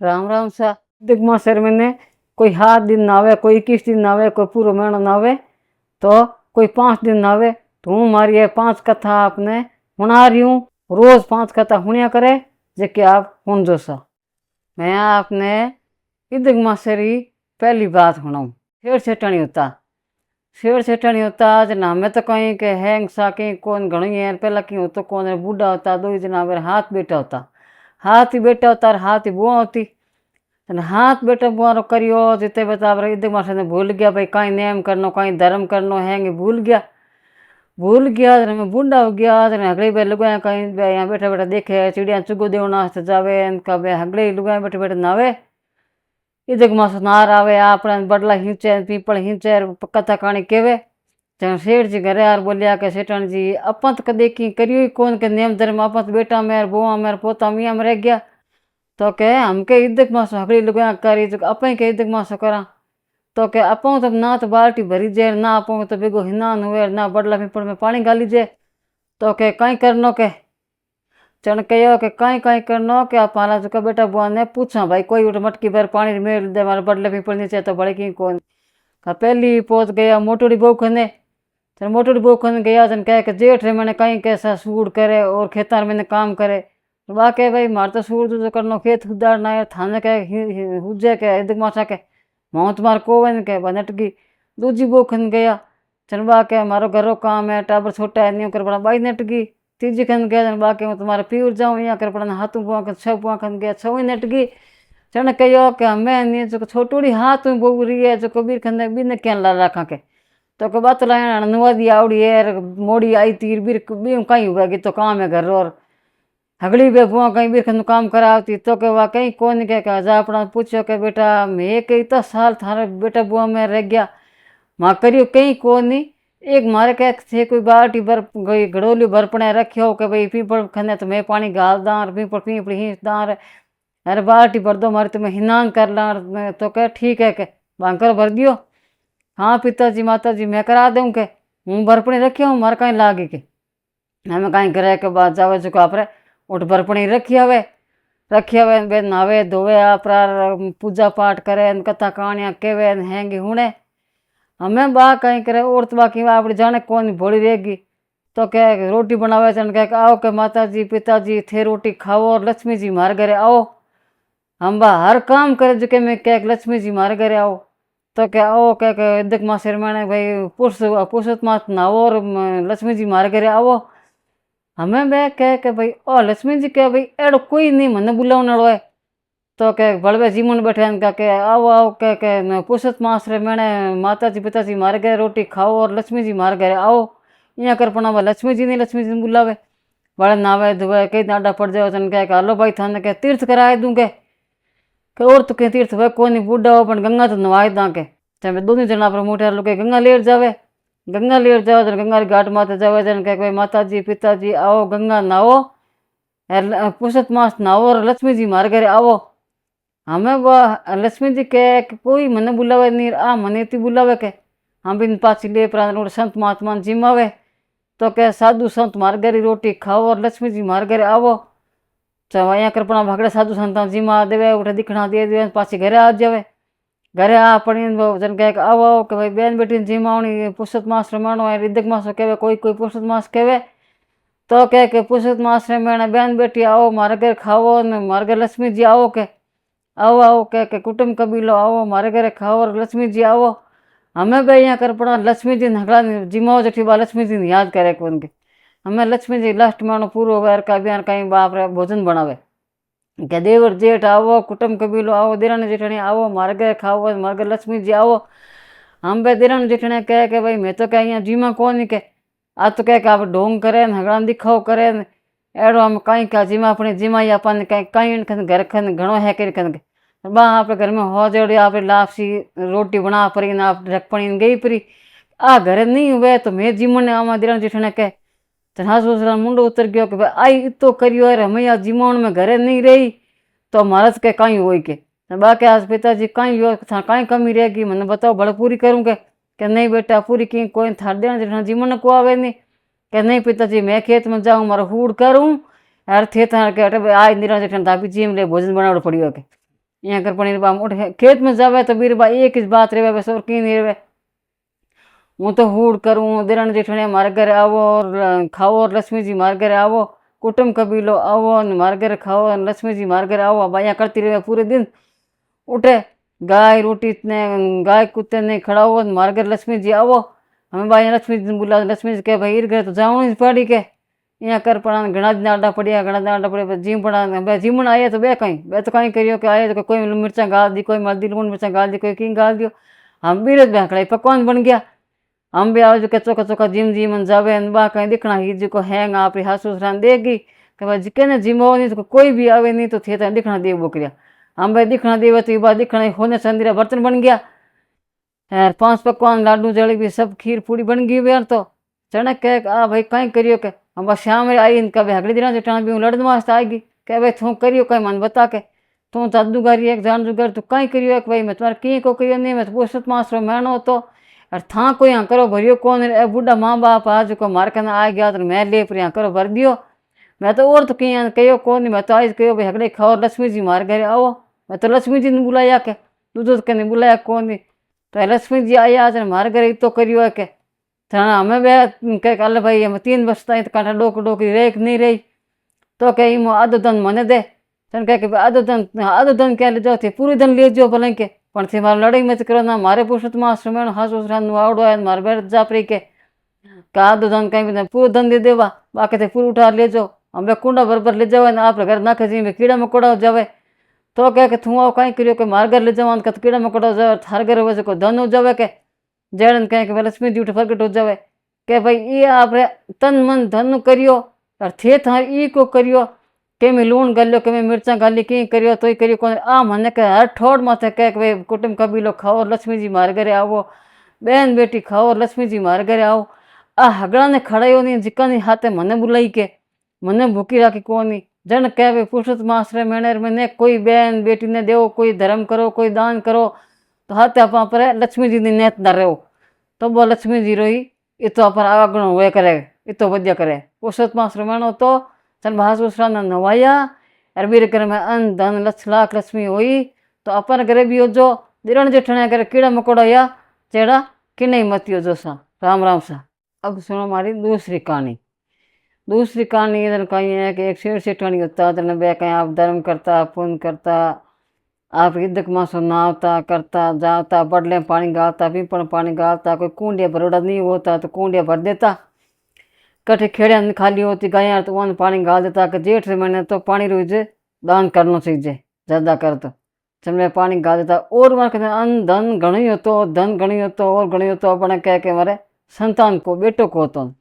राम राम सा दिग्मा सर मैंने कोई 7 दिन ना आवे, कोई 21 दिन ना आवे, कोई पूरा महीना ना आवे, तो कोई 5 दिन ना आवे, तो हूँ मारी है 5 कथा आपने सुना रही हूँ। रोज 5 कथा सुनिया करे जेके आप सुन जो सा। मैं आपने दिग्मा सरी पहली बात सुनाऊँ। शेर सेठनी होता, शेर सेठनी होता जना मैं तो कहीं के हैंग सा कहीं कौन घणी है पहला की होता कौन बूढ़ा होता, दो जना मेरे हाथ बेटा होता, हाथ ही बेटा होता और हाथ ही बुआ होती। हाथ बेटा बुआरो करियो जिते बता इधर मासे ने भूल गया भाई कहीं नेम करनो कहीं धर्म करनो है भूल गया, भूल गया मैं बूढ़ा हो गया। हगड़े बे लुगाया कहीं यहाँ बैठा बैठा देखे चिड़िया चुगो देवना जावे इनका बे हगड़े लुगाया बैठे बैठे नावे इधर मासो नार आवे अपने बडला हिंचे पीपल हिंचे कथा कहानी केवे। सेठ जी घरे यार बोलिया के सेठन जी अपन तो कदे की करियो ही कौन के नेम धर्म अपन तो बेटा मेर बुआ मेर पोता मियाँ में रह गया, तो के हमके इद्दत मासो हगड़ी लुगाया करी जो अपन के इद्दत मासो करा, तो के अपो तो ना तो बाल्टी भरी जे ना अपो तो बेगो हिनान हुए ना बडला पीपल में पानी गाली जे, तो के कहीं करनो के चण कहो के कहीं कहीं करनो के आप मारा जो बेटा बुआ ने पूछा भाई कोई उठ मटकी भर पानी मेल दे मारे बडले पीपल नीचे तो बड़े की कौन का पहली पहुंच गया मोटोड़ी बहू खने। चल मोटोड़ी बहू खन गया जन कह के जेठ रे मैंने कहीं कैसा सूड़ करे और खेतार मैंने काम करे, तो वाके भाई मार तो सूड़ जो करनो खेत उदारना है थाने के हुजे के इधर मासा के माँ तुम्हारे कोवन के बनटगी दूजी बहू खन गया। चल वाके मारो घरों काम है टाबर छोटा है नहीं कर पड़ा बाई नटगी। तीजी खन गया जन बाकी मैं तुम्हारे पीर जाऊँ यहाँ कर पड़ा हाथों बुआ के 6 बुआ खन गया 6 नटगी। चढ़ कहो कि हमें नहीं जो छोटूड़ी हाथ में बोल रही है जो कबीर खंदे बिन क्या ला रखा के, तो के बात लाया नुआदी आवड़ी है मोड़ी आई तीर बीर भी कहीं हुआ कि तो काम है घर और हगड़ी बे बुआ कहीं बीर खंद काम करावती, तो के वह कहीं कौन के जा अपना पूछो के बेटा मैं कई तो साल थारे बेटा बुआ में रह गया माँ करियो कहीं कौन नहीं एक मारे कह थे कोई बाल्टी भर गई घड़ोली भर पड़े रखियो के भाई पीपल खने तो मैं पानी गाल दार पीपल पीपड़ी हिंस दार अरे बाल्टी भर दो मारे तुम्हें हिनान कर ला, तो कह ठीक है के बांकर भर दियो। हाँ पिताजी माताजी मैं करा दूँ के हूँ भरपणी रखी हूँ मारे कहीं लागी के हमें कहीं करे के बाद जावे चुका आप उठ भरपणी रखी हवे बे नावे धोवे अपरार पूजा पाठ करे कथा कहानियाँ केवे हैंगी हुणे हमें बा कहीं करे और तो बाकी आप जाने कौन भोली रहेगी, तो क्या रोटी बनावे चन कह आओ के माता जी पिताजी थे रोटी खाओ और लक्ष्मी जी मारे घरे आओ, हम बा हर काम करे जो के मैं कह लक्ष्मी जी मारे घरे आओ, तो क्या आओ कह के दिक माँ सिर मैंने भाई पुरुषोत्तमा नाओ और लक्ष्मी जी मारे घरे आओ। हमें बे कह के भाई ओ लक्ष्मी जी कह भाई एड़ो कोई नहीं मने बुलावने है, तो कह बड़वे जीवन बैठे कह के आओ आओ कह के पुरुषोत्तमा रे मैंने माता जी पिताजी मारे घरे रोटी खाओ और लक्ष्मी जी मारे घरे आओ यहाँ कर पना लक्ष्मी जी नहीं लक्ष्मी जी बुलावे बड़े नावे धुवे कई डांडा पड़ जाओ चन कह हेलो भाई थाने कह तीर्थ कराए दूंगे के और तो कहीं तीर्थ भाई कोई नहीं बूढ़ा हो पर गंगा तो नवाए दा के चाहे दोनों जना पर मोटे लोग गंगा लेर जावे जन गंगा घाट माता जावे जन कह भाई माता जी पिताजी आओ गंगा नहाओ पुरुषोत्तम मास नहाओ और लक्ष्मी जी मारे घरे आओ। हमें वह लक्ष्मी जी कह कोई मने बुलावे नहीं आ मने इतनी बुलावे के हम बिन पाछी ले प्राण संत महात्मा जिमावे, तो क्या साधु संत मार घरे रोटी खाओ और लक्ष्मी जी मार घरे आओ। चाहे यहाँ कृपणा भागड़े साधु संत जिमा देवे उठे दिखना दे दे पाछी घरे आ जावे, घरे आ पड़ी जन कह आओ आओ के भाई बेन बेटी जिमावणी पुरुषोत्तम मास रमाणो है रिदक मास कहे कोई कोई पुरुषोत्तम मास कहे, तो कह के पुरुषोत्तम मास में बेन बेटी आओ मारे घर खाओ न मारे घर लक्ष्मी जी आओ के आओ आओ कह के कुटुंब कबीलो आओ मारे घरे खाओ और लक्ष्मी जी आओ। हमें भाई यहाँ कर पड़ा लक्ष्मी जी नगड़ा जिमाओ जठी बा लक्ष्मी जी ने याद करे कौन के हमें लक्ष्मी जी लास्ट मानो पूरो वर का बयान कहीं बाप रे भोजन बनावे क्या देवर जेठ आओ कुटुंब कबीलो आओ देरानी जेठानी आओ मारे घर खाओ मारे घर लक्ष्मी जी आओ। हम भाई देरानी जेठानी कह के भाई मैं तो कह यहाँ जीमा कौन के आ तो कह के आप ढोंग करे हगड़ा दिखाओ करे एड़ो हम कहीं क्या जिमा अपने जिमा या अपन कहीं कहीं घर खन घणो है कर खन बा आप घर में हो जोड़ी आप लापसी रोटी बना परी ना आप रख पड़ी गई परी आ घर नहीं हुए तो मैं जिमन आमा देरानी जेठानी कह तो हाँ सोच मुंडो उतर गयो कि भाई आई तो करियो यार हमें यहाँ जिमाउन में घरे नहीं रही तो महाराज के कहीं हो के बाकी आज पिताजी कहीं हो कहीं कमी रहेगी मैंने बताओ भले पूरी करूँगे कि नहीं बेटा पूरी की कोई थार देना जेठा जिमन को आवे नहीं कि नहीं पिताजी मैं खेत में जाऊँ मारो हूड़ करूँ यार थे थार के आज निरा जेठा धापी जिम ले भोजन बनावो पड़ियो के यहाँ कर पनीर बा उठे खेत में जावे तो बीर बा एक ही बात रहे बस और की नहीं रहे। हूँ तो हूड़ करूँ दिरण जेठने मारे घर आवो और खाओ और लक्ष्मी जी मारे घर आवो कुटुंब कबीलो आवो मारे घर खाओ और लक्ष्मी जी मारे घर आओ बाइया करती रहे पूरे दिन। उठे गाय रोटी ने गाय कुत्ते ने खड़ा हो मारे घर लक्ष्मी जी आवो हमें बाइया लक्ष्मी जी बुला लक्ष्मी जी कहे भाई घर तो जाऊँ पड़ी के यहाँ कर पड़ा घना दिन आडा पड़िया घना दिन आडा पड़िया जीम पड़ा भाई जीमण आए तो बे कहीं बे तो कहीं करियो कि आए तो कोई मिर्चा गाल दी कोई मल्दी लूण मिर्चा गाल दी कोई की गाल दियो हम भी रज खड़ा पकवान बन गया। हम भी आओ जो कचो कचो का जिम जिम जावे बा कहीं दिखना ही जी को हैंग आप हासूसरान देगी कि भाई जिके ने जिम हो नहीं तो कोई भी आवे नहीं तो थे तो दिखना दे बोकरिया हम भाई दिखना देवे तो ये बात दिखना होने संदिरा बर्तन बन गया यार 5 पकवान लाडू जलेबी सब खीर पूड़ी बन गई यार। तो चनक कह आ भाई कहीं करियो के हम बस शाम रे आई कभी अगले दिन से टाण भी लड़न वास्ते आएगी कह भाई तू करियो कहीं मन बता के तू जादूगारी एक जान जुगार तू कहीं करियो भाई मैं तुम्हारे की को करियो नहीं मैं तो पुरुषोत्तम मास्टर महीनो तो और था कोई यहाँ करो भरियो कौन रे बूढ़ा माँ बाप आज को मार कना आ गया तो मैं ले पर यहाँ करो भर दियो मैं तो और तो कहीं कहो कौन नहीं मैं तो आज कहो भाई हगड़े खाओ लक्ष्मी जी मार घर आओ मैं तो लक्ष्मी जी ने बुलाया के तू तो कहने बुलाया कौन नहीं तो लक्ष्मी जी आया आज मार घर तो करियो के थाना हमें बे कह अल भाई हम 3 वर्ष ताई तो कांठा डोक डोकरी रही नहीं रही तो कह इमो आधो धन मने दे तन कह के आधो धन क्या ले जाओ थे पूरी धन ले जाओ भले के पण थी मारे लड़ाई मत करो ना मारे पुरुषोत्तम आश्रम हासूसरान आवड़ो है मारे बेर जापरी के आधो धन कहीं पूरा धन दे देवा बाकी थे पूरी उठा ले जाओ हम कुंडा बरबर ले जावे ना आप घर नाखे जी में कीड़ा मकोड़ा जावे तो कह के तू आओ कहीं करियो के मार घर ले जावा तो कीड़ा मकोड़ा जावे थार घर वजह को धन हो जावे के जड़न कहे कि लक्ष्मी जी उठ प्रकट हो जावे के भाई ये आप तन मन धन करियो और थे थार ई को करियो के में लूण गालियो के में मिर्चा गाली की करियो तो ही करियो कौन आ मने के हर ठोड़ माथे कह के भाई कुटुंब कबीलो खाओ लक्ष्मी जी मार घरे आओ बहन बेटी खाओ लक्ष्मी जी मार घरे आओ आ हगड़ा ने खड़ायो नहीं जिका नहीं हाथे मने बुलाई के मने भूखी राखी कोनी जन कह भाई पुरुषोत्तम आश्रय मेणेर में कोई बहन बेटी ने देव कोई धर्म करो कोई दान करो तो हाथ आप पर लक्ष्मी जी नेत न रहो तो वो लक्ष्मी जी रही ये तो अपन आगण हुए करे ये तो वध्य करे पुरुषोत्तम आश्रम तो चल भाषुसरा नवाया और बीर घर में अन्न धन लक्ष लाख लक्ष्मी हुई तो अपन घरे भी हो जो दिरण जेठने करे कीड़ा मकोड़ा या चेड़ा कि नहीं मत हो जो सा राम राम सा। अब सुनो हमारी दूसरी कहानी। दूसरी कहानी इधर कहीं है कि एक शेर सेठानी होता है बे कहीं आप धर्म करता पुण्य करता आप इद्दक मासो नहाता करता जाता बडले पानी गालता पीपड़ पानी गालता कोई कुंडिया भरोड़ा नहीं होता तो कुंडिया भर देता कटे खेड़िया खाली होती गाया तो वन पानी गाल देता कि जेठ महीने तो पानी रोज दान करना चाहिए ज़्यादा कर तो चल मैं पानी गाल देता और मार कहते अन्न धन घणी होतो धन घणी होतो और घणी होतो अपने कह के मारे संतान को बेटो को होतो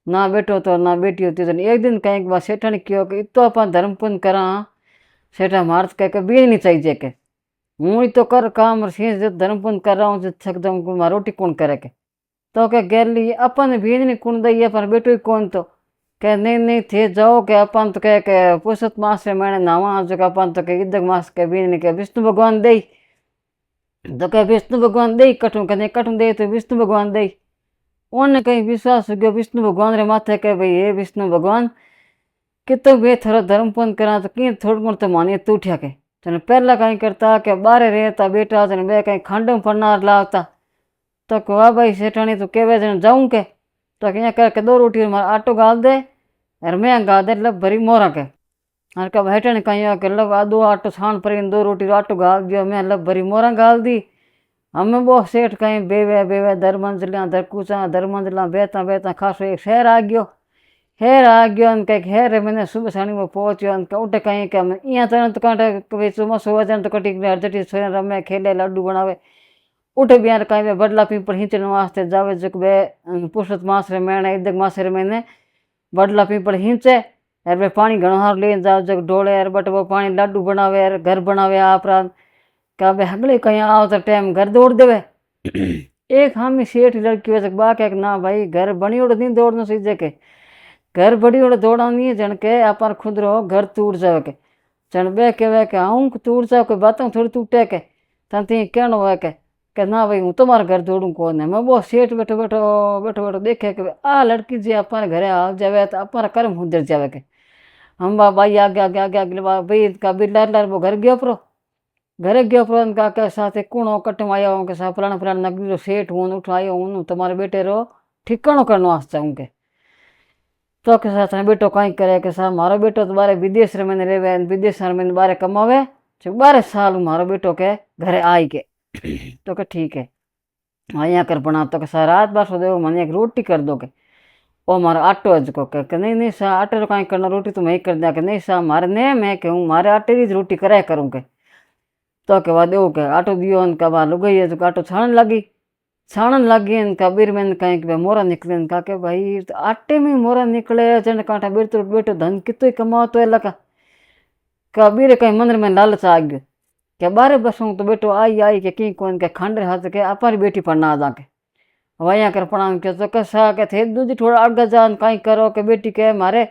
ना बेटो तो ना बेटी होती तो एक दिन कहीं बार सेठन क्यों कि इतो अपन धर्म पुण्य करा सेठा मार्च कह के भी नहीं चाहिए के हूँ ही तो कर काम जो धर्म पुण्य कर रहा हूँ जो थक जाऊँ रोटी कौन करे के तो क्या गैर ली अपन भी नहीं कौन दई अपन बेटो ही कौन तो कह नहीं थे जाओ के अपन तो कह के पुरुषोत्तम मास से मैंने नावा जो अपन तो कह इद्दक मास के भी नहीं कह विष्णु भगवान दई तो कह विष्णु भगवान दई कटू कहते कटू दे तो विष्णु भगवान दई उन्हें कहीं विश्वास हो गया विष्णु भगवान रे माथे कह भाई हे विष्णु भगवान कि तो वे थोड़ा धर्म पुण्य करा तो कि थोड़ा मोड़ तो मानिए तू उठा के चलो पहला कहीं करता कि बारे रहता बेटा चलो वे कहीं खंड में फरनार लाता तो कहा भाई सेठानी तो कह जन जाऊँ के तो क्या करके 2 रोटी आटो गाल दे और मैं गाल दे लब भरी मोरा के और कब हेठन कहीं के लब आधो आटो छान पर 2 रोटी आटो गाल दियो मैं लब भरी मोरा गाल दी हमें वो सेठ कहीं बेवे दर मंजिला दर कूचा दर मंजिला बेता बेता खासो एक शहर आ गयो कहीं हेर मैंने सुबह साणी में पहुंचो उठे कहीं क्या यहाँ तुरंत कांटे चुमसो वजन तो कटी हरजटी सोया रमे खेले लड्डू बनावे उठे बिहार कहीं बडला पीपल हिंचने वास्ते जावे जो बे पुरुषोत्तम मास रे मैंने इद्दक मास रे मैंने बडला पीपल हिंचे यार वे पानी घणो हार ले जाओ जग डोले यार बट वो पानी लड्डू बनावे यार घर बनावे आप रात क्या बे हगले कहीं आओ तो टाइम घर दौड़ देवे एक हामी सेठ लड़की वजह बा क्या ना भाई घर बनी उड़ नहीं दौड़ना सीधे के घर बड़ी उड़ दौड़ा नहीं जन के अपन खुद रहो घर टूट जावे के जन बे के आऊँ टूट जाओ कोई बातों थोड़ी टूटे के तंती कहना हुआ के ना भाई हूँ तुम्हारे घर दौड़ू कौन है मैं वो सेठ बैठो देखे कि आ लड़की जी अपन घरे आ जावे तो अपन कर्म हुदर जावे के हम भाई आगे भाई का भी लर वो घर गयो परो घरे गयो पर का के साथ कूणो कटम आया हूँ के साथ फलाना फलाना नगरी रो सेठ हूँ उठायो हूँ तुम्हारे बेटे रो ठिकानो करनो वास्ते हूँ के तो के साथ बेटो कहीं करे के साथ मारो बेटो तो बारे विदेश रे मैंने रेवे विदेश रे मैंने बारे कमावे 12 साल मारो बेटो के घरे आई के तो के ठीक है आया कर बना तो के साथ रात बार सो दे मैंने एक रोटी कर दो के ओ मारो आटो अज को के नहीं नहीं सा आटे रो कहीं करना रोटी तो मैं ही कर दिया के नहीं सा मारे ने मैं कहूँ मारे आटे री रोटी करे करूँ के तो के बाद देव के आटो दियो का बाद लुगाई है तो आटो छाणन लगी कबीर में कहीं के मोरा निकले का के भाई तो आटे में मोरा निकले जन कांठा बेटो बेटो धन कितो कमाओ तो लगा कबीर कहीं मंदिर में लालच आ गयो के 12 बसों तो बेटो आई के की कौन के खंड हाथ के अपारी बेटी पढ़ना जा के वया कर पढ़ा के तो कसा के थे दूजी थोड़ा आगे जान कहीं करो के बेटी के मारे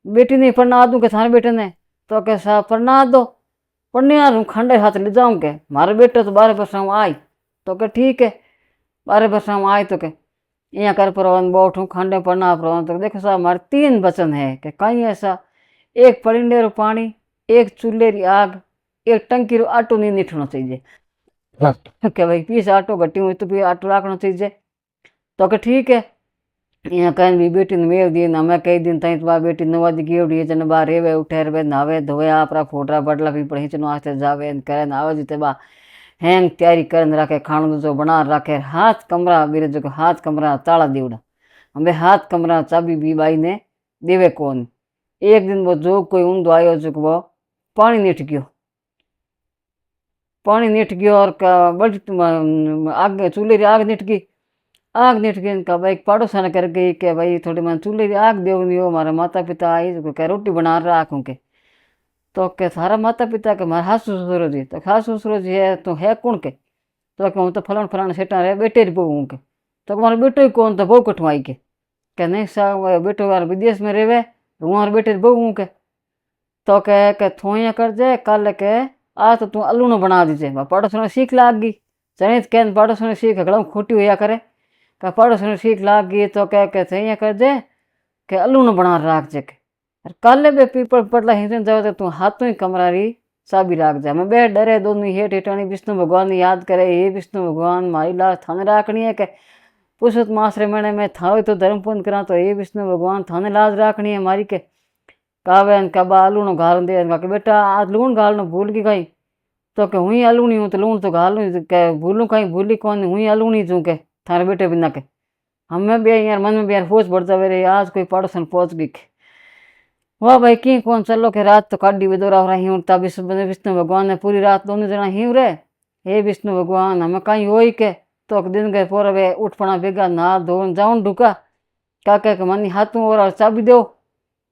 बेटी नहीं पढ़ना दूं के थारे बेटे ने तो के सा पढ़ना दो पढ़ने आ खंडे हाथ ले जाऊं के मारे बेटो तो 12 बरसा आई तो के ठीक है 12 बरसा आई तो के यहाँ कर परवन बैठू खंडे पढ़ना परवन तो देखो साहब हमारे 3 वचन है कि कहीं ऐसा एक परिंडे रो पानी एक चूल्हे री आग एक टंकी रो आटो नहीं निठना चाहिए के भाई पीस आटो घटी हुई तो भी आटो रखना चाहिए तो के ठीक है यहाँ कहीं भी बेटी ने मेव दी ना मैं कई दिन तई तो बेटी नवा दी गेवड़ी जन बा रेवे उठे रे नहावे धोवे आपरा फोटरा बटला भी पढ़ी चनो आस्ते जावे करे आवे जीते बा हैंग तैयारी कर रखे खाणो जो बना रखे हाथ कमरा मेरे जो हाथ कमरा ताला दीवड़ा हमें हाथ कमरा चाबी भी बाई ने देवे कौन एक दिन वो जो कोई ऊंधो आयो जो वो पानी निठ गयो और बड़ी आग चूल्हे री आग निठ गई का भाई पड़ोसा ने कर गई के भाई थोड़ी मैं चूल्हे री आग देवनी हो हमारा माता पिता आई जो क्या रोटी बना रखूँ के तो के सारा माता पिता के मारा हासू ससुर जी तो हासू ससुर जी है तो है कौन के तो कहूँ तो फलाना सेठा रहे बेटे री बहू के तो हमारा बेटो ही कौन तो बहू कटवाई के नहीं सा बेटो वाला विदेश में रहे वहाँ बेटे री बहू के तो कह के थोइया कर जाए कल के आज तो तू अलूनो बना दीजिए पड़ोस ने सीख लाग गई चने कह पड़ोस ने सीख गला खोटी हुआ करे का पड़ोस ने सीख लाग गई तो कह के थोइया कर दे के अलूनो बना राख जे के कल बे पीपल पटला हिंदन जाओ तो तू हाथों ही कमरा री चाबी राख जा मैं बे डरे दोनों हेठ हेठाणी विष्णु भगवान याद करे हे विष्णु भगवान मारी लाश थाने राखनी है के पुरुषोत मास रे महीने में थावे तो धर्म पुण्य करा तो हे विष्णु भगवान थाने लाज राखनी है मारी के कावे कबा लूण घाल दे के बेटा आज लूण घालनो भूल गई कहीं तो के हुई अलूणी हूँ तो लूण तो घालू के भूलू कहीं भूली कौन हुई अलूणी जू के थारे बेटे बिना के हमें भी यार मन में भी यार फोच बढ़ जावे रे आज कोई पड़ोसन पहुंच गई वाह भाई की कौन चलो के रात तो काटी वे दौरा रही हूँ तब विष्णु भगवान ने पूरी रात दोनों जना ही रे हे विष्णु भगवान हमें कहीं हो ही के तो दिन गए पूरा वे उठ पड़ा बेगा नहा धो जाऊन ढुका काका के मनी हाथों और चाबी दो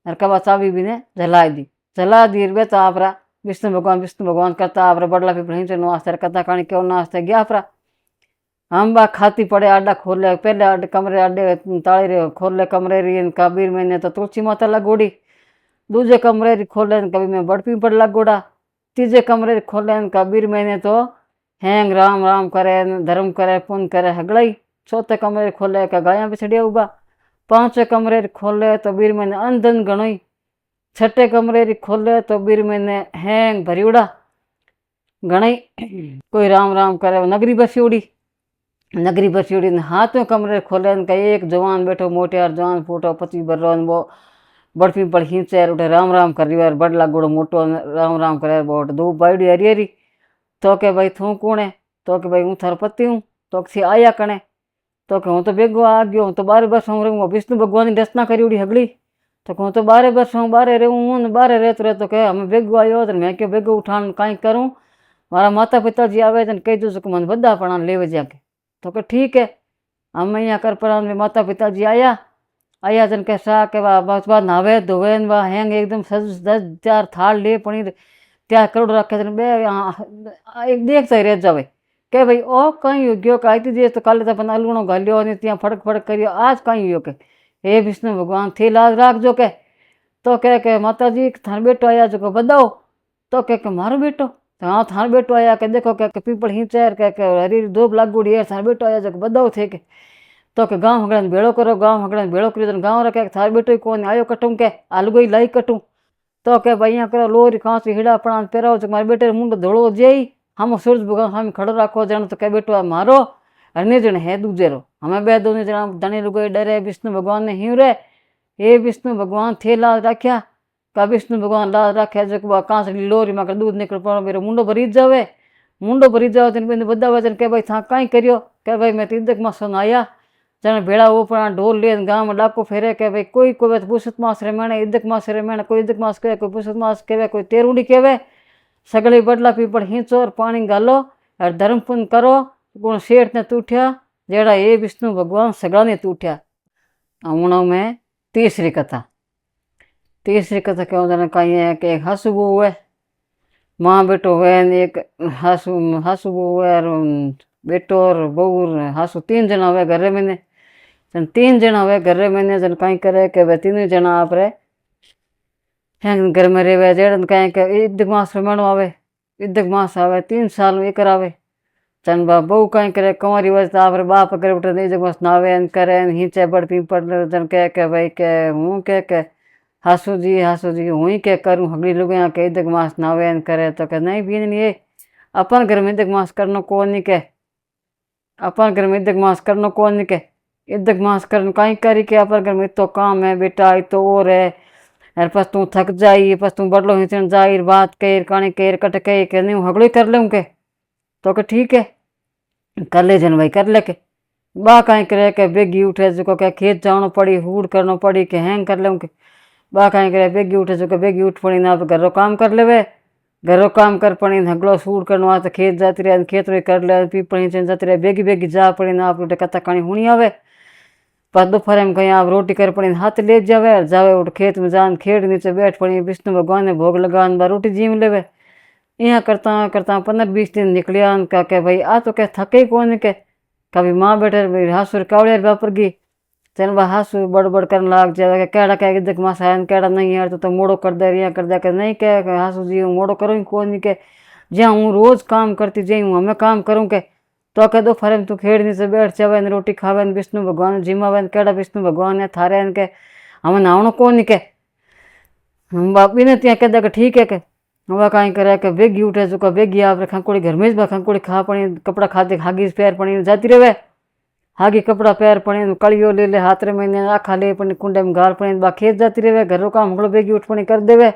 और कबा चाबी भी ने जला दी वे तो आपरा विष्णु भगवान करता आपरा बड़ला भी नाश्ते कथा कहानी क्यों नाश्ते गया आपरा हम बा खाती पड़े आडा खोले पहले आडे कमरे आडे ताले रे खोले कमरे री कबीर मैंने तो तुलसी माता लगोड़ी दूजे कमरे री खोले कभी मैं बड़पी पड़ लगोड़ा तीजे कमरे री खोले कबीर मैंने तो हैंग राम राम करे धर्म करे पुण्य करे हगड़ई चौथे कमरे खोले का गाया बिछड़िया उबा 5वें कमरे खोले तो बीर मैंने अंधन गणोई 6ठे कमरे री खोले तो बीर मैंने हैंग भरियोड़ा गणई कोई राम राम करे नगरी बसियोड़ी ने हाथों कमरे खोले का एक जवान बैठो मोटियार जवान फोटो 25 बर्रो वो बड़पी बड़ हिंचे उठे राम राम कर रही बड़ला गुड़ो मोटो राम राम करे बोट दो बाइडी हरी तो के भाई थू कौन है तो के भाई हूँ थार पति हूँ तो सी आया कणे तो हूँ तो बेगो आ गयो हूँ तो 12 वर्ष हूँ विष्णु भगवान की रचना करी हगड़ी तो हूँ तो 12 वर्ष हूँ 12 रहूँ 12 रहते तो कह हमें बेगो आयो तो मैं क्यों बेगो उठान कहीं करूँ मारा माता पिता जी आवे तो कही दो मन बदा पड़ा ले जाके तो कह ठीक है हम यहाँ कर पड़ा माता पिता जी आया जन कैसा के बस बात नहावे धोवे बा हैंग एकदम सज 10 थाल ले पनीर त्या करोड़ रखे जन बे एक देखता ही रह जावे के भाई ओ कहीं हो गयो कही थी तो कल तो अपन अलूणो घालियो ने त्या फड़क करियो आज कहीं हो के हे विष्णु भगवान थे लाज राख जो के तो कह के माता जी थार बेटो आया जो बदाओ तो कह के मारो बेटो तो हाँ थार बेटो आया के देखो कह के पीपल हिंचर कह के हरी धूप लागूड़ी है थार बेटो आया जो बदाओ थे के तो के गाँव हगड़ा भेड़ो करो गाँव हगड़ा भेड़ो करो तो गाँव रखे थार बेटो ही कौन आयो कटूँ के आलू लाई कटूँ तो के भाई यहाँ करो लोरी खांसी हिड़ा पड़ा पेराओ जो मारे बेटे मुंड धोड़ो जे हम सूरज भगवान सामने खड़ो राखो जण तो कहे बेटो आ मारो अन्य जण है दूजेरो हमें बे दोनों जना धनी लुगाई डरे विष्णु भगवान ने हिं रे हे विष्णु भगवान थे लाज राख्या का विष्णु भगवान लाज राख्या जो कांसड़ी लोरी में दूध निकल पड़ो मेरा मुंडो भरी जावे तेन बदा वजन के भाई था कहीं करियो के भाई मैं तीदक में सुनाया जन भेड़ा ऊपर ढोल ले गांव में डाको फेरे के भाई कोई कोई पुसत मास रे मैंने इदक मास रे मैंने कोई इदक मास कहे कोई पुसत मास कहे कोई तेरुड़ी कहे सगले बदला पीपड़ हिंचो और पानी गालो और धर्म पुण्य करो गुण शेठ ने तूठिया जेड़ा ये विष्णु भगवान सगड़ा ने तूठिया। हूँ में तीसरी कथा क्यों जाने कहीं है कि एक हसु बहू है माँ बेटो है एक हसु बहू है और बेटो और बहू हसु 3 जना हुए घर में जन 3 जना हुए घर में जन कहीं करे कि वे 3 जना आप रे घर में रेवे जेड़न कहीं के इदक मास मणो आवे इदक मास आवे 3 साल में एक आवे चन बहू कहीं करे कंवारी वजह आप रे बाप करे उठे इदक मास नावे करे हिंचे बड़ पीपड़ जन कह के भाई के हूँ के हासू जी हूँ ही के करूँ हगड़ी लुगाया के इदक मास नावे करे तो के नहीं भी नहीं अपन घर में इदक मास करनो कौन नहीं के अपन घर में इदक मास करनो कौन नहीं के इदक मास करनो कहीं करी के अपन घर में तो काम है बेटा तो और है यार पस तू थक जाई पस तू बड़लो हिंचन जाई बात कह काणी कह कट कह के नहीं हगड़ो कर लूँ के तो के ठीक है कर ले जन भाई कर ले के बा कहीं करे के बेगी उठे जो के खेत जानो पड़ी हूड़ करनो पड़ी के हैंग कर लूँ के बा कहीं करे बेगी उठे जो के बेगी उठ पड़ी ना घरों काम कर लेवे घरों काम कर पड़ी हगड़ो सूड़ करनो तो खेत जाती रहे खेत में कर ले पीपड़ हिंचन जाती रहे बेगी जा पड़ी ना आप कथा कहानी हुणी आवे पर दोपहर में कहीं आप रोटी कर पड़ी हाथ ले जावे उठ खेत में जान खेड़ नीचे बैठ पड़ी विष्णु भगवान ने भोग लगान बा रोटी जीम लेवे यहाँ करता 15-20 दिन निकलिया का के भाई आ तो क्या थके कौन के कभी माँ बेटे हासुर कावड़े बापर गी चल बा हासु बड़ करने लाग जाए कैड़ा कह इदक मास आया कैड़ा नहीं यार तो मोड़ो कर दे रिया कर दे के नहीं कह हासु जी मोड़ो करूँ कौन के ज्યાં हूँ रोज काम करती जई हूँ हमें काम करूँ के तो कह दो फरे तू खेड़ नीचे बैठ जावे रोटी खावे विष्णु भगवान जिमावे केड़ा विष्णु भगवान ने थारे के हमें नहावणो कौन के हम बापी ने त्या कह दे ठीक है के हवा कहीं करे के बेगी उठे जो का बेगी आप खंकोड़ी घर में खंकोड़ी खा पड़ी कपड़ा खाते हागी पैर पड़ी जाती रहे हागी कपड़ा पैर पड़ी कड़ियो ले हाथ रे महीने आखा ले पड़ी कुंडे में गाल पड़ी बा खेत जाती रहे घरों काम हगड़ो बेगी उठ पड़ी कर देवे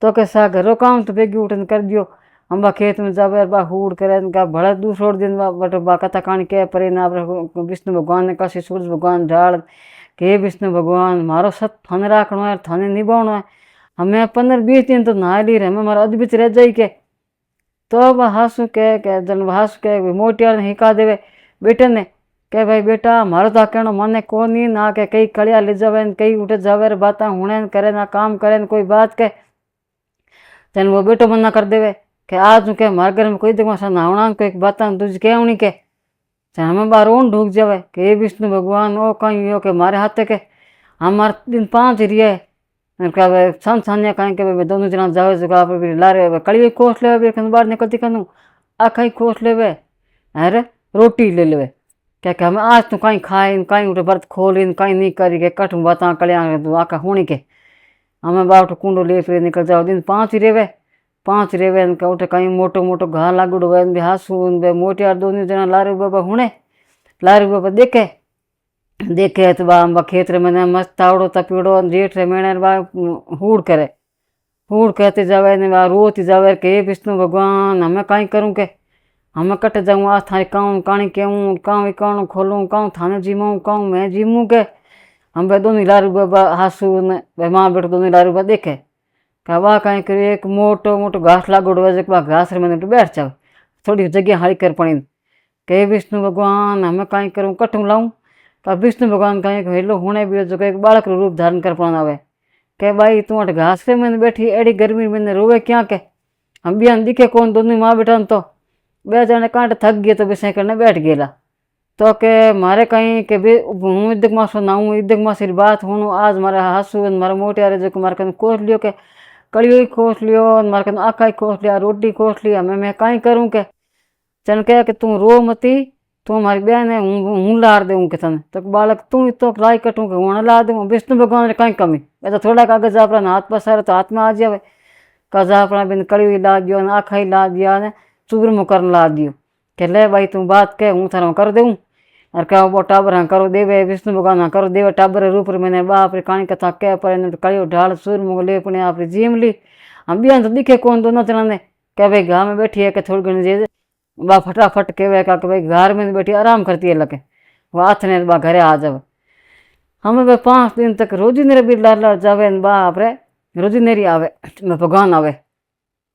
तो के सा घरों काम तो बेगी उठन कर दियो हम बा खेत में जावे बा हूड़ करे भड़ा दूसरो दिन बट बा कथा कहानी कह परे ना विष्णु भगवान ने कसी सूरज भगवान ढाल के विष्णु भगवान मारो सत थाने राखना है थाने निभावना है हमें 15-20 दिन तो नहा ली रहे हमें मारा अद्भुत रह जाई के तो वह हासू कह जन हासू कह मोटियार ने हिका देवे बेटे ने कह भाई बेटा मारो तो कहना माने को नहीं ना के कई कड़िया ले जावे कई उठे जावे बात हुणे करे ना काम करे कोई बात के जन वो बेटो मना कर देवे कि आज के मारे घर में कोई दिमाग नहावना कोई बात दूज कहनी के हमें बार रोन ढूक जावे कि विष्णु भगवान ओ कहीं हो के मारे हाथ के हमारे दिन 5 रिये सन कहीं के दोनों जना जावे जगह लारे कड़ी कोस ले बाहर निकलती कनु आखा ही कोस ले अरे रोटी ले ले क्या हमें आज तो कहीं खाए कहीं उठे बर्त खोल कहीं नहीं करी के कट बात कलिया आका होनी के हमें बाप कुंडो ले फिर निकल जाओ दिन 5 रेवे उठे कहीं मोटो घा लागुड़ हुए हासू मोटियार दोनों जना लारू बाबा हुणे लारू बाबा देखे तो बा खेत रे मैंने मस्त तावड़ो तपीड़ो जेठ रे मेणे बा हूड़ कहते जावे ने बा रोती जावे के विष्णु भगवान हमें कहीं करूँ के हमें कट जाऊँ आज थाने काऊँ काणी कहूँ काऊँ इकाणु खोलूँ काऊँ थाने जिमाऊँ काऊँ मैं जिमूँ के हम भाई दोनों लारू बाबा हासू ने भाई माँ बेटो दोनों लारू बाबा देखे का वाह कहीं कर एक मोटो घास लागोड़ हुआ बा घास रे मैंने बैठ जाओ थोड़ी जगह हाई कर पड़ी के विष्णु भगवान हमें कहीं करूँ कटूँ लाऊँ का विष्णु भगवान कहीं हेलो होने भी जो एक बालक रूप धारण कर पाना आवे के भाई तू अट घास रे मैंने बैठी एड़ी गर्मी में रोवे क्या के हम बिहान दिखे कौन दोनों माँ बेटा तो बे जाने कांटे थक गए तो विषय करने बैठ गया तो के मारे कहीं के हूँ इदक मासो नाऊँ इदक मासी बात हूँ आज मारे हासू मारे मोटे जो मारे कहीं कोस लियो के कड़ियो ही खोस लियो मारे कहीं आखा ही खोस लिया रोटी खोस लिया मैं कहीं करूँ के चल कह के तू रो मती तू हमारी बहन है हूँ लार दूँ के तने तो बालक तू तो लाई कटूँ के हूँ ला दूँ विष्णु भगवान ने कहीं कमी तो थोड़ा कागज अपना हाथ पसारे तो हाथ में आ जावे कजा अपना बिन कड़ी हुई ला दियो आखा ही ला दिया ने चूरमो कर ला दियो के ले भाई तू बात कह हूँ थारा कर दूँ और कहो वो टाबर हाँ करो देवे विष्णु भगवान हाँ करो देवे टाबर रूप मैंने बाप रे कहानी कथा कह पर कड़ियो ढाल चूरमो ले अपने आप जीम ली हम भी तो दिखे कौन दोनों जना ने कह भाई घा में बैठी है कि थोड़ी घनी जे बा फटाफट कहे का भाई घर में बैठी आराम करती है लगे वह हाथ ने बा घरे आ जावे हमें भाई 5 दिन तक रोजी नेरे भी लार लार जावे बाप रे रोजी नेरी आवे भगवान आवे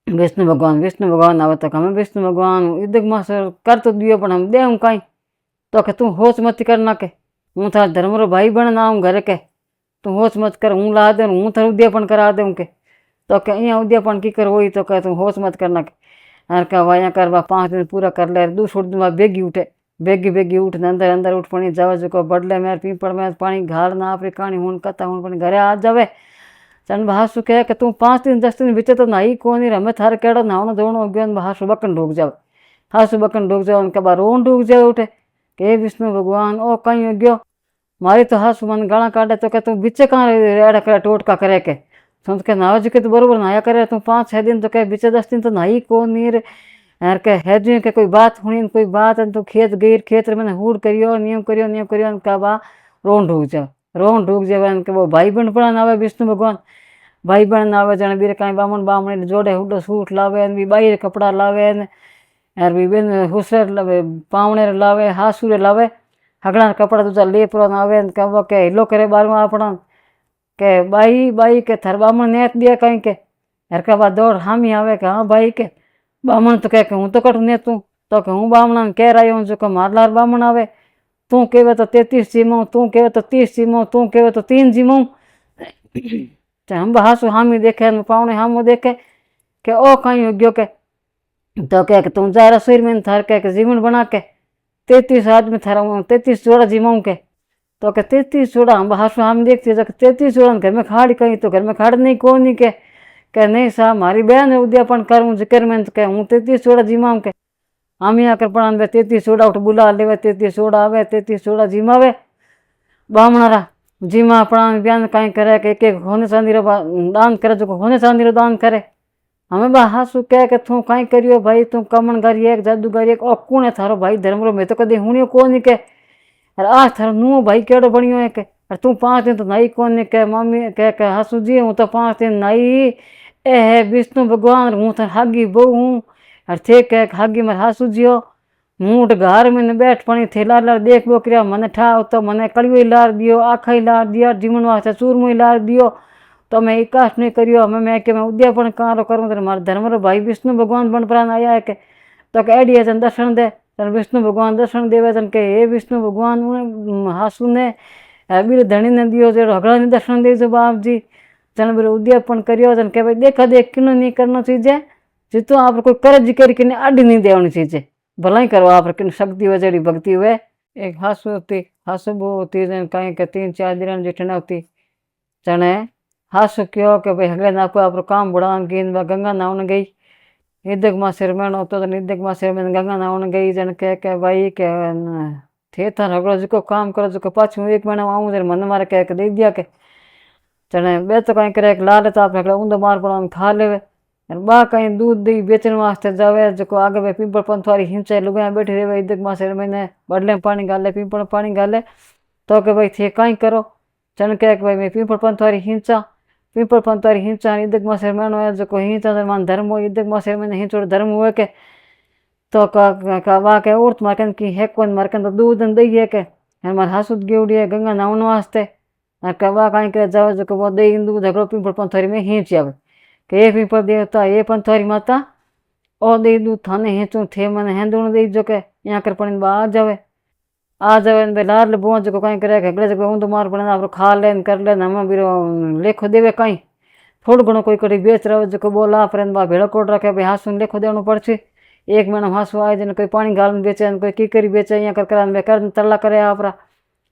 विष्णु भगवान आवे तो हमें विष्णु भगवान इधक मास्टर कर तो दियो पर हम दे कहीं तो के तू होश मत करना के हूँ थार धर्म रो भाई बन आऊँ घर के तू होश मत कर हूँ ला दे हूँ थार उद्यापन करा दूँ के तो के अँ उद्यापन की कर वही तो कह तू होश मत करना के अरे कह वाया कर बा 5 दिन पूरा कर ले दूसरे दिन बेगी उठे बेगी उठ अंदर अंदर उठ पड़ी जावे जो बडले में पीपड़ में पानी घाल ना आपरी कहानी हूँ कथा हूँ पड़ी घरे आ जावे चन बहासु कह के तू 5 दिन 10 दिन बीते तो नाई कौन ही रमे थारे केड़ो नहावनो धोवनो गयो बहासु बकन डूब जावे हासु बकन डूब जावे उनके बाद रोन डूब जावे उठे के विष्णु भगवान ओ कहीं हो गयो मारी तो हासु मन गाला काटे तो कह तू बीचे कहाँ रेड़ा करे टोटका करे के संत के नहावे जी के तो बरोबर नहाया करे तू 5-6 दिन तो कह बीचे 10 दिन तो नहाई कौन नहीं रे यार के है जी के कोई बात हुई कोई बात तो खेत गई खेत में हूड़ करियो नियम करियो का बा रोन ढूक जावे के वो भाई बहन पड़ा ना आवे विष्णु भगवान भाई बहन आवे जने बीरे कहीं बामण बामणी जोड़े हुडो सूट लावे भी बाई कपड़ा लावे यार भी बेन हुसर लावे पावणे लावे हासूरे लावे हगड़ा कपड़ा दूजा ले पुरान आवे कहो के हिलो करे बारवा अपना के बाई के थर बामण नेत दिया कहीं के यार का बा दौड़ हामी आवे के हाँ भाई के बामण तो कह के हूँ तो कट ने तू तो के हूँ बामण कह रही हूँ जो के मारलार बामण आवे तू कहे तो 33 जीमो तू कहे तो 30 जीमो तू कहे तो 3 जीमो हम बहासु हामी देखे पावने हम देखे के ओ कहीं हो गयो के तो कह के तुम जा रसोई में थार कह के जीवन बना के 33 आदमी थारा 33 जोड़ा जीमो के तो के 33 जोड़ा हम बहासु हम देखते 33 जोड़ा घर में खाड़ी कहीं तो घर में खाड़ नहीं कौन नहीं के नहीं साहब हमारी बहन उद्यापन करूँ जिक्र में तो कह हूँ 33 जोड़ा जीमाऊँ के हम यहाँ कर पढ़ा 33 जोड़ा उठ बुला ले 33 जोड़ा आवे 33 जोड़ा जीमावे बामणारा जीमा अपना बयान कहीं करे के एक होने चांदी रो दान करे जो होने चांदी रो दान करे हमें बहासु कह के तू कहीं करियो भाई तू कमन करी एक जादूगर एक कौन है थारो भाई धर्म रो मैं तो कदे हुनियो कौन नहीं के आज थारो नू भाई केड़ो बनियो है के और तू 5 दिन तो नाई कौन नहीं के मम्मी कह के हासू जी हूँ तो 5 दिन नाई ए है विष्णु भगवान हूँ तो हागी बहू हूँ और थे कह हागी मर हासू जियो मूठ घर में बैठ पड़ी थे लार लार देख बो क्रिया मन ठाव तो मैंने कड़ियो लार दियो आखा ही लार दिया जीवन वास्ते चूरमो ही लार दियो तो मैं इकाश नहीं करियो हमें मैं के मैं उद्यापन कहाँ करूँ तो मारे धर्म रो भाई विष्णु भगवान बन प्राण आया है के तो एडी है जन दर्शन दे तन विष्णु भगवान दर्शन देवे जन के हे विष्णु भगवान हासू ने बीर धनी ने दियो जो हगड़ा ने दर्शन दे जो बाप जी जन बीर उद्यापन करियो जन के भाई देखा देख क्यों नहीं करना चीजें जितो आप कोई कर जिक्र कि अड्डी नहीं देवनी चीजें भला ही करो आप किन शक्ति हुए जड़ी भक्ति हुए एक हासु होती हासु वो होती जन कहीं के 3-4 दिन जिठना होती जने हासु क्यों के भाई हगले ना को आप काम बढ़ान गिन गंगा नहाने गई इदक माँ सिर में होता तो इदक माँ सिर में गंगा नहाने गई जन के भाई के थे था हगड़ो जो काम करो जो पाछू 1 महीना आऊँ जन मन मारे कह के दे दिया के चने बे तो कहीं करे लाल तो आप हगड़ा ऊंधो मार पड़ा खा लेवे बा कहीं दूध दी बेचने वास्ते जावे जो आगे वे पीपल पंथवारी हिंचे लुगाया बैठी रहे इदक मासे मैंने बडले में पानी गाले पीपल पानी गाले तो के भाई थे कहीं करो चन के भाई मैं पीपल पंथवारी हिंचा इदक मासे मैनो है जो हिंचा मान धर्म हो इदक मासे मैंने हिंचो धर्म हुए के तो का वा के औरत मारकन की है कौन मारकन तो दूध दई है के हमारे हासुद गेवड़ी है गंगा नहाने वास्ते वा कहीं करे जाओ जो वो दही दूध झगड़ो पीपल पंथवारी में हिंच आवे के पीपल देवता ये पंथवारी माता और दे दू थाने हेचू थे मन हेंदुण दे जो के यहाँ कर पड़े आ जावे लाल बोझ जो कहीं करे घगड़े जो ऊंधो मार पड़े आप खा लेन कर लेन हम भी लेखो देवे कहीं थोड़ा घणो कोई कड़ी बेच रहे जो बोला पर बा भेड़ो कोट रखे भाई हासू लेखो देवनो पड़े 1 महीना हासू आए जन कोई पानी गाल बेचे कोई कीकरी बेचे यहाँ कर तरला करे आपरा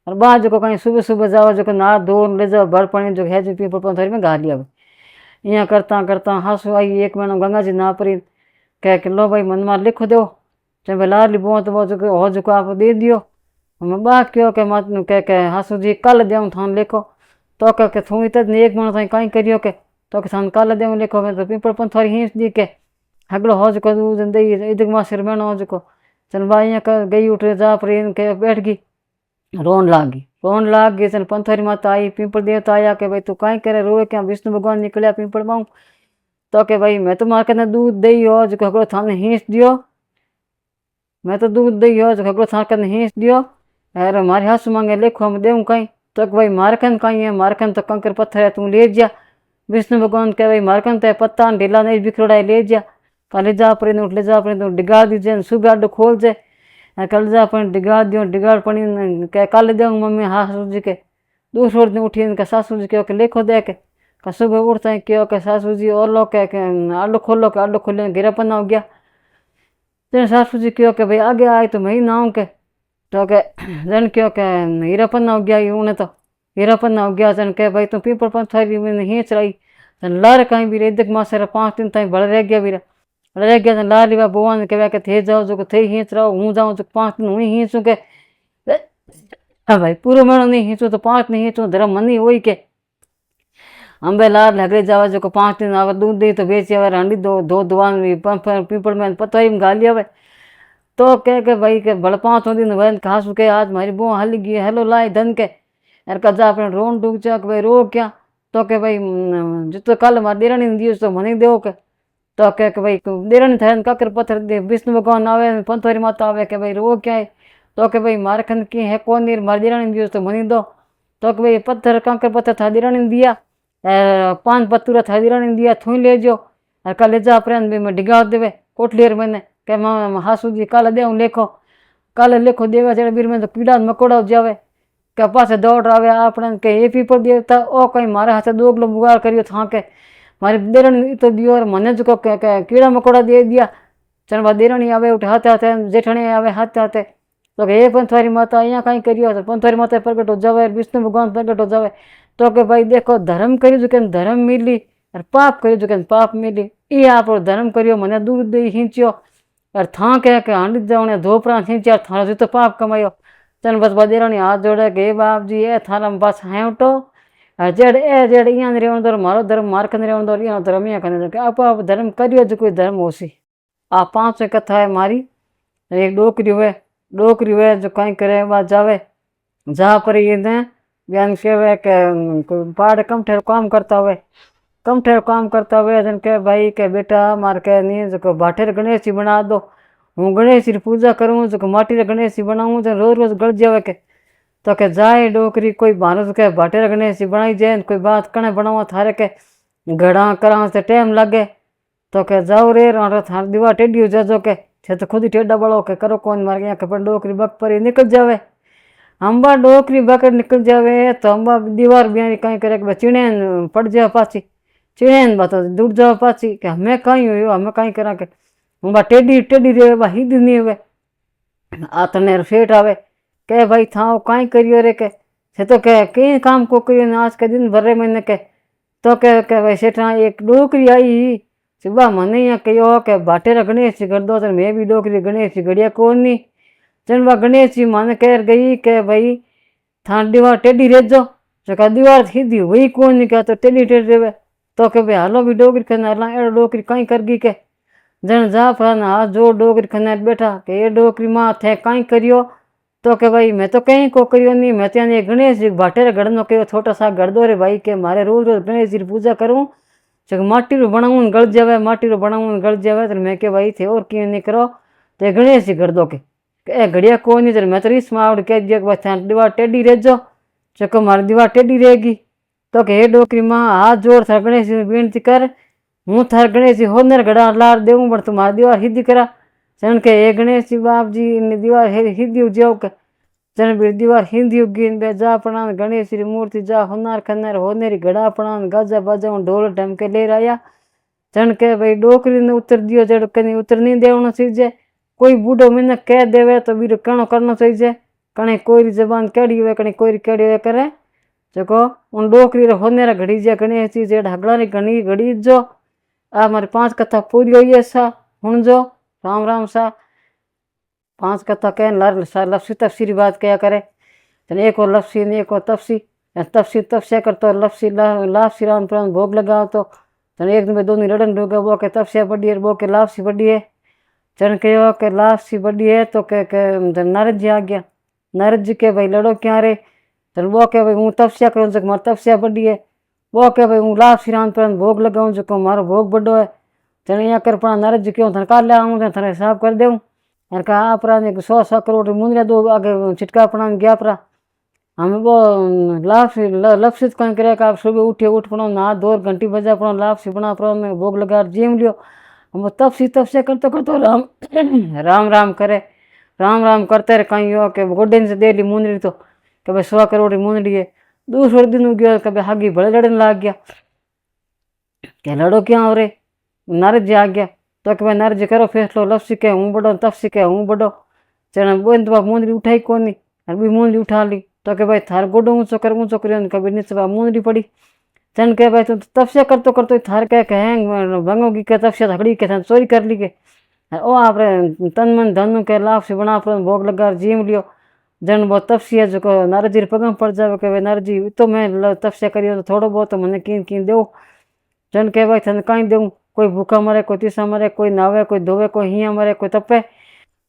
और बाद जो कहीं सुबह सुबह जाओ जो नहा धो ले जाओ भर पानी जो है जो पीपल पंथवारी में गा लिया यहाँ करता हासू आई 1 महीना गंगा जी ना परी कह के लो भाई मन मार लिखो दो चाहे भाई लाली बहुत वो जो हो जो आप दे दियो हमें बात क्यों के मत कह के हासू जी कल देऊँ थान लिखो तो कह के थू तो 1 महीना थाई कहीं करियो के तो के थान कल देऊँ लिखो मैं तो पीपल पंथवारी हिंस दी के हगड़ो हो जको दूध दही इधक मासर मेणो हो जको चल बाइया का गई उठ जा पर इनके बैठ गई रोन लाग गई चल पंथरी माता आई पीपल देवता आया कि भाई तू काई करे रोए क्या विष्णु भगवान निकलिया पीपल माऊ तो के भाई मैं तो मार कने दूध दही हो जो हगड़ो थाने हींस दियो मैं तो दूध दही हो जो हगड़ो थाने कने हींस दियो अरे मारे हाथ मांगे लेखो हम देऊँ कहीं तो भाई मारकन कहीं है मारकन तो कंकर पत्थर है तू ले जा विष्णु भगवान कहे भाई मारकन तो पत्ता ढीला नहीं बिखरोड़ा ले जा कल जा पर उठ ले जा पर डिगा दीजिए सुबह अड्डो खोल जाए कल जा पर डिगा दियो डिगाड़ पड़ी कह कल देऊँ मम्मी सासू जी के दूसरो दिन उठी के सासू जी के लेखो दे के सुबह उठता है क्यों के सासू जी और लोग के आलू खोले गिरा पन्ना हो गया तेरे सासू जी क्यों के भाई आगे आए तो मैं ना हूँ के तो के जन क्यों के हीरा पन्ना हो गया उन्हें तो हीरा पन्ना हो गया जन के भाई तुम पीपल पंथारी मैंने हींच रही जन लार कहीं भी इधक मासर 5 दिन तक बड़ रह गया भी रह गया जन लार लिवा बोआ ने कहे थे जाओ जो थे हींच रहो हूँ जाऊँ जो 5 दिन हुई हींचू के हाँ भाई पूरा महीनो नहीं हींचू तो 5 नहीं हींचू धर्म मन ही वही के अंबे लार लगड़े जावा जो 5 दिन आवे दूध दे तो बेच आवे हांडी दो दुआन पीपल में पता ही गाली आवे तो कह के भाई के बड़ 5 दिन वन खास के आज मारी बो हल गई हेलो लाई धन के यार कजा अपने रोन डूब जा के भाई रो क्या तो के भाई जितो कल मार देरानी दियो तो मनी देव के तो कह के भाई देरानी थे काकर पत्थर दे विष्णु भगवान आवे पंथरी माता आवे के भाई रो क्या है तो के भाई मारखन की है कौन नीर मार देरानी दियो तो मनी दो तो के भाई पत्थर काकर पत्थर था देरानी दिया 5 पत्तूरा था देरानी दिया थू ले जो और कल ले जा अपने मैं डिगा देवे कोटलेर मैंने के हासू जी कल दे लेखो देवे जड़े बीर में तो कीड़ा मकोड़ा जावे के पास दौड़ आवे आपने के ये पीपल देवता ओ कहीं मारे हाथ 2 किलो बुगार करियो था के मारी देरानी तो दियो और मने जो कीड़ा मकोड़ा दे दिया चल देरानी आवे उठे हाथे हाथे जेठणी आवे हाथे हाथे तो ये पंथवारी माता अँ कहीं करियो तो पंथवारी माता प्रगट हो जावे विष्णु भगवान प्रगट हो जावे तो के भाई देखो धर्म करियो जो के धर्म मिली और पाप करियो जो के पाप मिली ये आप धर्म करियो मने दूध दही खींचियो और था कह के हांडी जाओ धोपरा खींचा थारा जो तो पाप कमायो चल बस बदेरानी हाथ जोड़े के बाप जी ए थारा बस है उठो जेड़ इं रेवन दो मारो धर्म मार कन रेवन दो यहाँ धर्म यहाँ कन आप धर्म करियो जो कोई धर्म हो सी आ 5 कथा है मारी एक डोकरी हुए जो कहीं करे बात जावे जहाँ पर ये बयान के पहाड़ कमठेर काम करता हुए जन के भाई के बेटा मार के नहीं जो भाटेर गणेश जी बना दो हूँ गणेश जी पूजा करूँ जो माटी गणेश जी बनाऊँ जो रोज रोज गल जावे के तो के जाए डोकरी कोई भारत के भाटेर गणेश जी बनाई जाए कोई बात कने बनावा थारे के घड़ा करा से टाइम लगे तो के जाओ रे थार दीवार टेढ़ी हो जाजो के छे तो खुद ही टेढ़ा बड़ो के करो कौन मार गया के पर डोकरी बक पर निकल जावे अम्बा डोकरी बकर निकल जावे तो अम्बा दीवार बिहारी कहीं करे कि चिड़े पड़ जाए पाची चिड़े बात दूर जाओ पाची कि हमें कहीं हुई हमें कहीं करा के अम्बा टेढ़ी रे बा हिद नहीं हुए आतने फेट आवे के भाई था कहीं करियो रे के से तो के कई काम को करियो आज के दिन भरे मैंने के तो के भाई सेठा एक डोकरी आई सुबह मने यहाँ कहो के भाटेरा गणेश जी कर दो तो मैं भी डोकरी गणेश जी गड़िया कौन नहीं चल बा गणेश जी मन कह गई के भाई था दीवार टेढ़ी रेजो जो दीवार सीधी वही कौन नहीं क्या तो टेढ़ी रेवे तो के भाई हालो भी डोकरी खना एड़ा डोकरी कहीं कर गई के जन जा पर हाथ जो डोकरी खना बैठा के ये डोकरी माँ थे कहीं करियो तो के भाई मैं तो कहीं को करियो नहीं मैं तो गणेश जी भाटेरा गढ़ नो कहो छोटा सा गढ़ दो रे भाई के मारे रोज रोज गणेश जी पूजा करूँ जो माटी रो बनाऊँ गल जावे माटी रो बनाऊँ गल जावे तो मैं के भाई थे और क्यों नहीं करो तो गणेश जी कर दो के घड़िया को नहीं तो मैं तो रिस मावड़ कह दिया कि भाई दीवार टेढ़ी रेजो चको मारी दीवार टेढ़ी रहेगी तो के हे डोकरी माँ हाथ जोड़ था गणेश जी विनती कर हूँ थार गणेश जी होनर घड़ा लार देऊँ पर तुम्हारी दीवार हिदी करा चन के हे गणेश जी बाप जी इन दीवार हिदी उजाओ के चन भी दीवार हिंदी उगी बे जा पड़ा गणेश जी मूर्ति जा होनार खन्नर होनेरी घड़ा पड़ा गाजा बाजा ढोल ढमके ले आया चन के भाई डोकरी ने उतर दियो जड़ कहीं उतर नहीं देवना सीजे कोई बूढ़ो मिनक कह देवे तो बीरो कणो करना चाहिए कहीं कोई जबान कड़ी हुए कहीं कोई कड़ी हुए करे जो उन डोकरी होने घड़ी जे गणेश जी जेड हगड़ा घनी घड़ी जो आ हमारी 5 कथा पूरी हुई है सा हूँ जो राम राम सा 5 कथा कह लफ्सी तफसीरी बात क्या करे चल एक और लफ्सी ने एक और तफसी तफसी तफसिया कर तो लफ्सी लाफसी राम प्राण भोग लगाओ तो चन एक दिन में दोनों लड़न डूगे वो के तपस्या बड़ी है वो के लापसी बड़ी है। चन कहो के लापसी बड़ी है तो के नारद जी आ गया। नारद जी के भाई लड़ो क्या रे। चन वो के भाई हूँ तपस्या करूँ जो मारी तपस्या बड़ी है। वो के भाई हूँ लापसी राम पर भोग लगाऊँ जो मारो भोग बड़ो है। चन यहाँ कर पड़ा नारद जी क्यों थन काल आऊँ थे हिसाब कर देऊँ। और कहा अपरा 100 करोड़ मुंदरिया दो आगे छिटका पड़ा गया परा हम वो लपसित कौन करे आप सुबह उठे उठ पड़ो नहा 2 घंटी बजा पड़ो लापसी बना पड़ो भोग लगा जिम लियो। हम तपसी तपसे करते करते राम राम राम करे राम राम करते रहे कहीं हो के गोडे से दे ली मुंदरी तो कभी 100 करोड़ की मुंदरी है। दूसरे दिन गयो कभी हागी भले लड़ने लग गया क्या लड़ो क्या हो रे। नारद जी आ गया तो कि भाई नारद जी करो फैसलो लपसी के हूँ बड़ो तपसी के हूँ बड़ो। चल बोल तो मुंदरी उठाई कोनी और भी मुंदरी उठा ली तो कि भाई थार गोडो ऊँचो कर कभी नीचे मुंदरी पड़ी। चन के भाई तुम तपस्या करतो करतो थार कह भंगोगी के तपस्या हकड़ी के चोरी कर ली के ओ आप तन मन धनु के लाभ से बना भोग लगा जीव लियो। जन वो तपस्या जो नारद जी पग पड़ जावे के भाई नारद जी तो मैं तपस्या करियो तो थोड़ो बहुत तो मैंने कीन दो। जन के भाई थन कहीं दूँ कोई भूखा मरे कोई तीसा मरे कोई नावे कोई धोवे कोई हिया मरे कोई तपे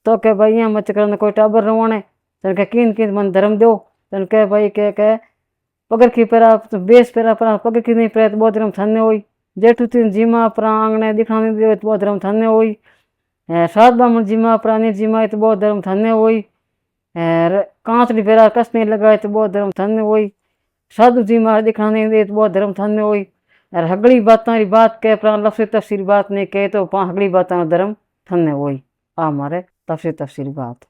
तो के भाई यहाँ मत कर कोई टाबर रवाने। तन के कीन मन धर्म दो। तन के भाई के पगर की पेरा बेस पेरा परा पगर की नहीं पेरा तो बहुत धर्म थाने हुई। जेठू तीन जीमा परा आंगने दिखा नहीं दे तो बहुत धर्म थाने हुई। 7 बामण जीमा प्राणी जीमा तो बहुत धर्म थाने हुई। कांचड़ी पेरा कस नहीं लगाए तो बहुत धर्म थाने हुई। साधु जीमा दिखा नहीं दे तो बहुत धर्म थाने हुई। और हगड़ी बात कह प्राण लफ्सी तफसीरी बात नहीं कहे तो हगड़ी बात धर्म थाने हुई। आ मारे तफसीर बात।